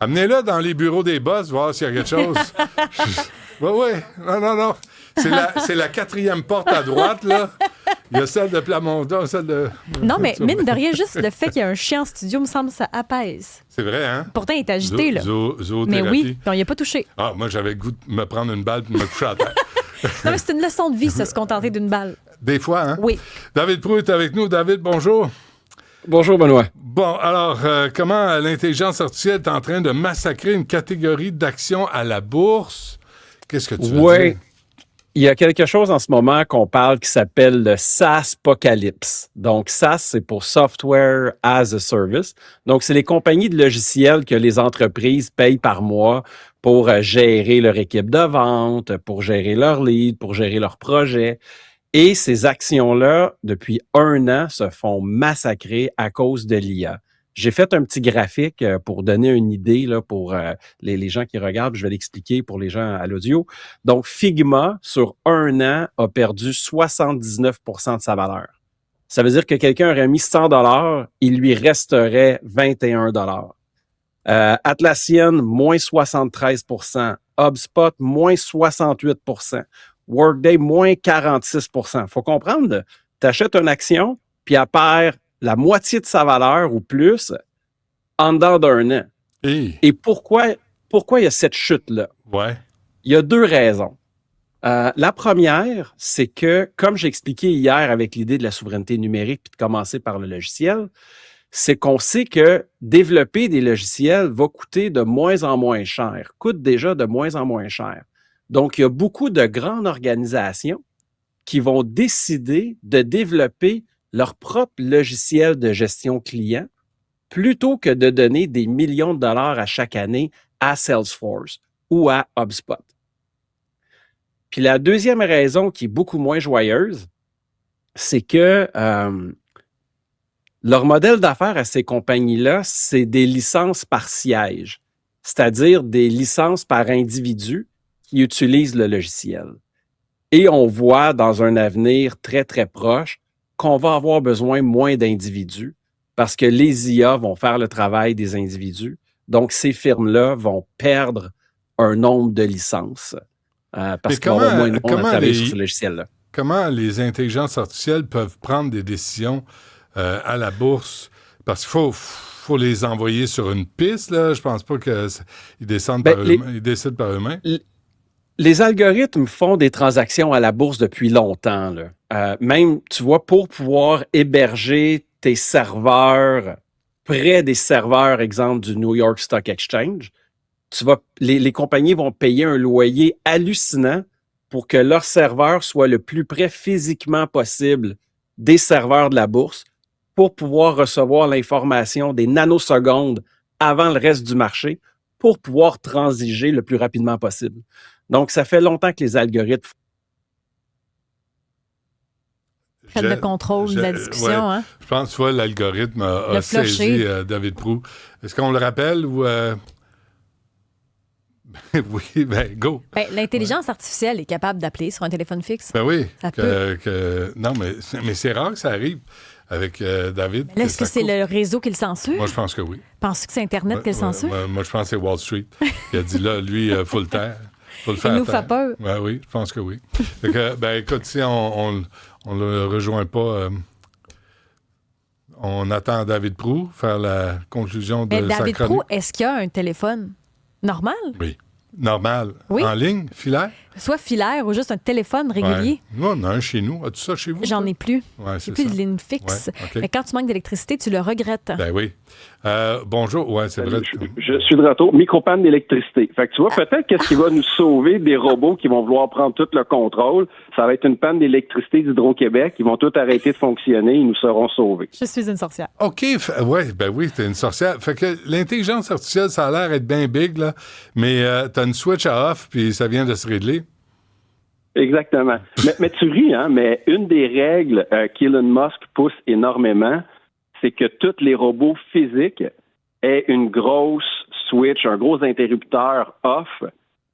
Amenez-le dans les bureaux des boss, voir s'il y a quelque chose. Oui. Non. C'est la quatrième porte à droite, là. Il y a celle de Plamondon, celle de... Non, mais mine de rien, juste le fait qu'il y a un chien en studio, me semble, ça apaise. C'est vrai, hein? Pourtant, il est agité, là. Zoothérapie. Mais oui, on n'y a pas touché. Ah, moi, j'avais le goût de me prendre une balle et de me coucher à terre. Non, mais c'est une leçon de vie, ça, se contenter d'une balle. Des fois, hein? Oui. David Proulx est avec nous. David, bonjour. Bonjour, Benoît. Bon, alors, comment l'intelligence artificielle est en train de massacrer une catégorie d'actions à la bourse? Qu'est-ce que tu veux dire? Oui, il y a quelque chose en ce moment qu'on parle qui s'appelle le SaaSpocalypse. Donc, SaaS, c'est pour Software as a Service. Donc, c'est les compagnies de logiciels que les entreprises payent par mois pour gérer leur équipe de vente, pour gérer leur lead, pour gérer leurs projets. Et ces actions-là, depuis 1 an, se font massacrer à cause de l'IA. J'ai fait un petit graphique pour donner une idée là, pour les gens qui regardent. Je vais l'expliquer pour les gens à l'audio. Donc, Figma, sur 1 an, a perdu 79% de sa valeur. Ça veut dire que quelqu'un aurait mis 100 $, il lui resterait 21 $. Atlassian, moins 73%. HubSpot, moins 68%. Workday, moins 46%. Faut comprendre, tu achètes une action, puis elle perd la moitié de sa valeur ou plus en dedans d'1 an. Et pourquoi il y a cette chute-là? Ouais. Il y a 2 raisons. La première, c'est que, comme j'ai expliqué hier avec l'idée de la souveraineté numérique puis de commencer par le logiciel, c'est qu'on sait que développer des logiciels va coûter de moins en moins cher, coûte déjà de moins en moins cher. Donc, il y a beaucoup de grandes organisations qui vont décider de développer leur propre logiciel de gestion client plutôt que de donner des millions de dollars à chaque année à Salesforce ou à HubSpot. Puis la deuxième raison qui est beaucoup moins joyeuse, c'est que leur modèle d'affaires à ces compagnies-là, c'est des licences par siège, c'est-à-dire des licences par individu qui utilisent le logiciel. Et on voit dans un avenir très, très proche qu'on va avoir besoin moins d'individus parce que les IA vont faire le travail des individus. Donc, ces firmes-là vont perdre un nombre de licences parce qu'on va moins de monde à travailler sur ce logiciel-là. Comment les intelligences artificielles peuvent prendre des décisions à la bourse? Parce qu'il faut les envoyer sur une piste, là. Je pense pas qu'ils descendent ils décident par eux-mêmes. Les algorithmes font des transactions à la bourse depuis longtemps, là. Même, tu vois, pour pouvoir héberger tes serveurs près des serveurs, exemple, du New York Stock Exchange, les compagnies vont payer un loyer hallucinant pour que leur serveur soit le plus près physiquement possible des serveurs de la bourse pour pouvoir recevoir l'information des nanosecondes avant le reste du marché pour pouvoir transiger le plus rapidement possible. Donc, ça fait longtemps que les algorithmes prennent le contrôle de la discussion. Ouais. Hein? Je pense que tu vois, l'algorithme a saisi David Proulx. Est-ce qu'on le rappelle ou... Oui, go. L'intelligence artificielle est capable d'appeler sur un téléphone fixe. Ben oui. Ça peut. Non, mais c'est rare que ça arrive avec David. Mais là, est-ce que c'est le réseau qui le censure? Moi, je pense que oui. Penses-tu que c'est Internet qui le censure? Moi, je pense que c'est Wall Street. Il a dit là, lui, il faut le taire. Faut le faire Il nous fait peur. Oui, je pense que oui. Écoute, si on le rejoint pas... on attend David Proulx faire la conclusion de sa chronique. David Proulx, est-ce qu'il y a un téléphone normal? Oui. Normal. Oui. En ligne, filaire? Soit filaire ou juste un téléphone régulier. Ouais. Nous, on a un chez nous. As-tu ça chez vous? J'en ai plus. Ouais, J'ai plus de ligne fixe. Ouais, okay. Mais quand tu manques d'électricité, tu le regrettes. Ben oui. Bonjour. Ouais, c'est vrai. Je suis de retour. Micropanne d'électricité. Fait que tu vois, peut-être qu'est-ce qui va nous sauver des robots qui vont vouloir prendre tout le contrôle, ça va être une panne d'électricité d'Hydro-Québec. Ils vont tous arrêter de fonctionner. Ils nous seront sauvés. Je suis une sorcière. OK. Oui, t'es une sorcière. Fait que l'intelligence artificielle, ça a l'air d'être bien big, là, mais t'as une switch à off, puis ça vient de se régler. Exactement. mais tu ris, hein, mais une des règles qu'Elon Musk pousse énormément, c'est que tous les robots physiques aient une grosse switch, un gros interrupteur off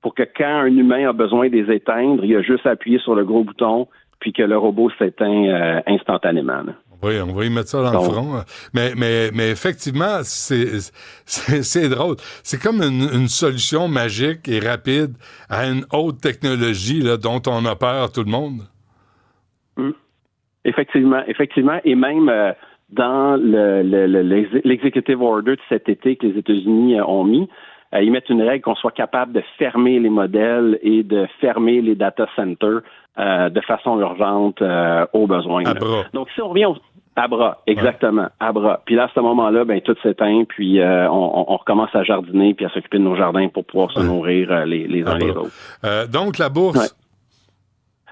pour que quand un humain a besoin de les éteindre, il a juste à appuyer sur le gros bouton puis que le robot s'éteint instantanément. Là. Oui, on va y mettre ça dans le front. Mais effectivement, c'est drôle. C'est comme une solution magique et rapide à une haute technologie là, dont on a peur tout le monde. Effectivement. Et même dans l'executive order de cet été que les États-Unis ont mis, ils mettent une règle qu'on soit capable de fermer les modèles et de fermer les data centers de façon urgente aux besoins. À bras. Donc, si on revient à bras, exactement, à bras. Puis là, à ce moment-là, tout s'éteint, puis on recommence à jardiner puis à s'occuper de nos jardins pour pouvoir se nourrir les uns les autres. Donc, la bourse... Ouais.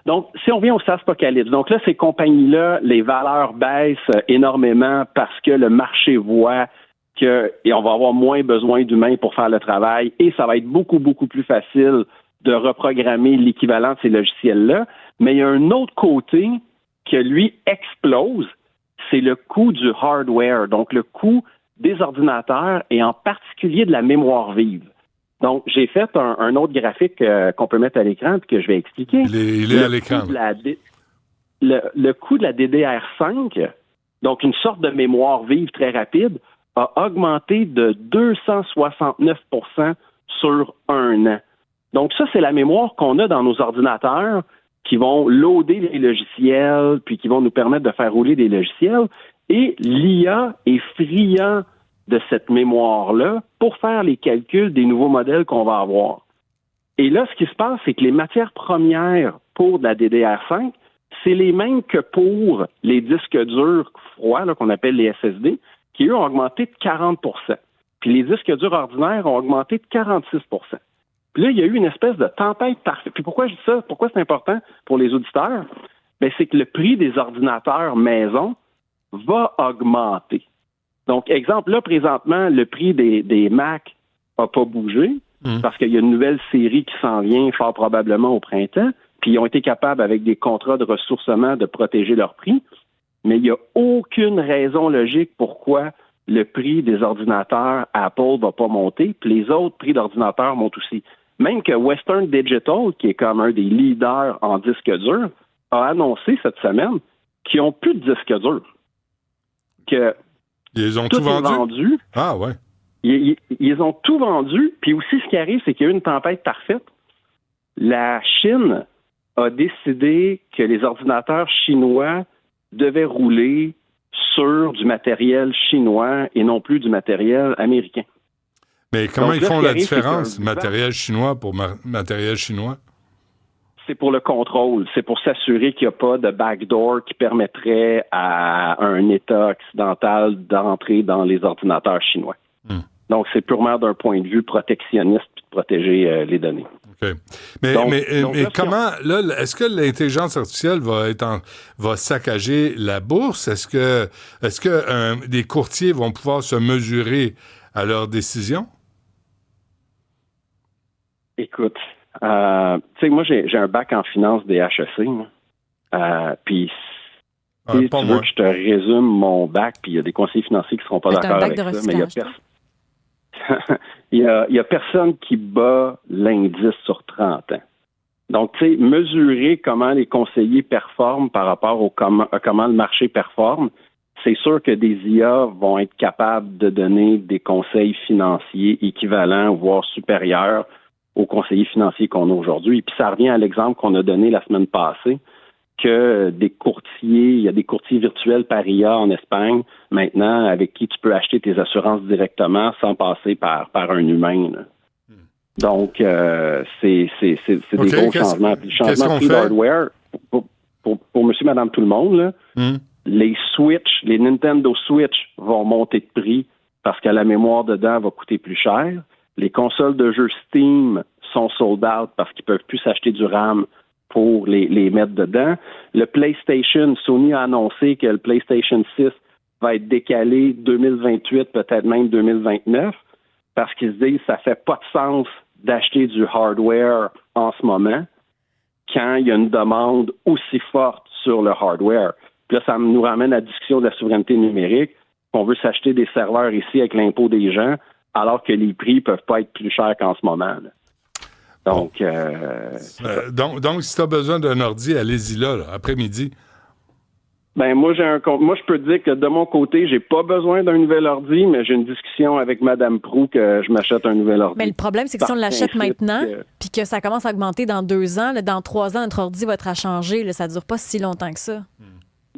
Donc, si on revient au SaaSpocalypse, donc là, ces compagnies-là, les valeurs baissent énormément parce que le marché voit qu'on va avoir moins besoin d'humains pour faire le travail et ça va être beaucoup, beaucoup plus facile de reprogrammer l'équivalent de ces logiciels-là. Mais il y a un autre côté que, lui, explose, c'est le coût du hardware, donc le coût des ordinateurs et en particulier de la mémoire vive. Donc, j'ai fait un autre graphique qu'on peut mettre à l'écran et que je vais expliquer. Il est à l'écran. Le coût de la DDR5, donc une sorte de mémoire vive très rapide, a augmenté de 269% sur un an. Donc, ça, c'est la mémoire qu'on a dans nos ordinateurs qui vont loader les logiciels puis qui vont nous permettre de faire rouler des logiciels. Et l'IA est friand de cette mémoire-là pour faire les calculs des nouveaux modèles qu'on va avoir. Et là, ce qui se passe, c'est que les matières premières pour de la DDR5, c'est les mêmes que pour les disques durs froids, là, qu'on appelle les SSD, qui, eux, ont augmenté de 40%. Puis les disques durs ordinaires ont augmenté de 46%. Puis là, il y a eu une espèce de tempête parfaite. Puis pourquoi je dis ça? Pourquoi c'est important pour les auditeurs? Bien, c'est que le prix des ordinateurs maison va augmenter. Donc, exemple, là, présentement, le prix des Mac n'a pas bougé parce qu'il y a une nouvelle série qui s'en vient fort probablement au printemps, puis ils ont été capables, avec des contrats de ressourcement, de protéger leur prix. Mais il n'y a aucune raison logique pourquoi le prix des ordinateurs Apple ne va pas monter, puis les autres prix d'ordinateurs montent aussi. Même que Western Digital, qui est comme un des leaders en disque dur, a annoncé cette semaine qu'ils n'ont plus de disque dur. Ils ont tout vendu? Ah ouais. Ils ont tout vendu. Puis aussi, ce qui arrive, c'est qu'il y a eu une tempête parfaite. La Chine a décidé que les ordinateurs chinois devaient rouler sur du matériel chinois et non plus du matériel américain. Mais comment ils font la différence, matériel chinois pour matériel chinois? C'est pour le contrôle. C'est pour s'assurer qu'il n'y a pas de backdoor qui permettrait à un État occidental d'entrer dans les ordinateurs chinois. Donc, c'est purement d'un point de vue protectionniste de protéger les données. OK. Mais comment, là, est-ce que l'intelligence artificielle va saccager la bourse? Est-ce que des courtiers vont pouvoir se mesurer à leurs décisions? Écoute, tu sais, moi, j'ai un bac en finance des HEC. Puis, si tu veux que je te résume mon bac, puis il y a des conseillers financiers qui ne seront pas d'accord avec ça, mais il y a personne qui bat l'indice sur 30 ans. Donc, tu sais, mesurer comment les conseillers performent par rapport à comment le marché performe, c'est sûr que des IA vont être capables de donner des conseils financiers équivalents, voire supérieurs aux conseillers financiers qu'on a aujourd'hui. Et puis ça revient à l'exemple qu'on a donné la semaine passée, que il y a des courtiers virtuels par IA en Espagne, maintenant, avec qui tu peux acheter tes assurances directement sans passer par un humain. Là. Donc, c'est des gros changements. Puis, le changement de prix d'hardware, pour monsieur, madame, tout le monde, là, les Switch, les Nintendo Switch vont monter de prix parce que la mémoire dedans va coûter plus cher. Les consoles de jeux Steam sont sold out parce qu'ils ne peuvent plus s'acheter du RAM pour les mettre dedans. Le PlayStation, Sony a annoncé que le PlayStation 6 va être décalé 2028, peut-être même 2029, parce qu'ils se disent que ça ne fait pas de sens d'acheter du hardware en ce moment quand il y a une demande aussi forte sur le hardware. Puis là, ça nous ramène à la discussion de la souveraineté numérique. On veut s'acheter des serveurs ici avec l'impôt des gens, alors que les prix ne peuvent pas être plus chers qu'en ce moment. Là. Donc, donc, si tu as besoin d'un ordi, allez-y là, après-midi. Ben moi je peux te dire que de mon côté, j'ai pas besoin d'un nouvel ordi, mais j'ai une discussion avec Madame Proux que je m'achète un nouvel ordi. Mais le problème, c'est que si on l'achète maintenant, puis que ça commence à augmenter dans 2 ans, là, dans 3 ans, notre ordi va être à changer. Là, ça dure pas si longtemps que ça.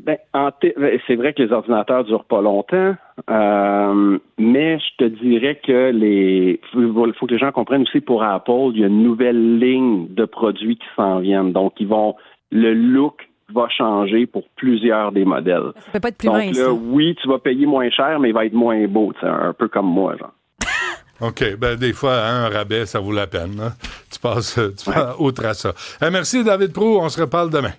Ben, c'est vrai que les ordinateurs durent pas longtemps, mais je te dirais que il faut que les gens comprennent aussi pour Apple, il y a une nouvelle ligne de produits qui s'en viennent. Donc, le look va changer pour plusieurs des modèles. Ça peut pas être plus Donc, mince. là, oui, tu vas payer moins cher, mais il va être moins beau, un peu comme moi, genre. OK. Ben, des fois, un rabais, ça vaut la peine. Hein? Tu passes outre à ça. Merci, David Proulx. On se reparle demain.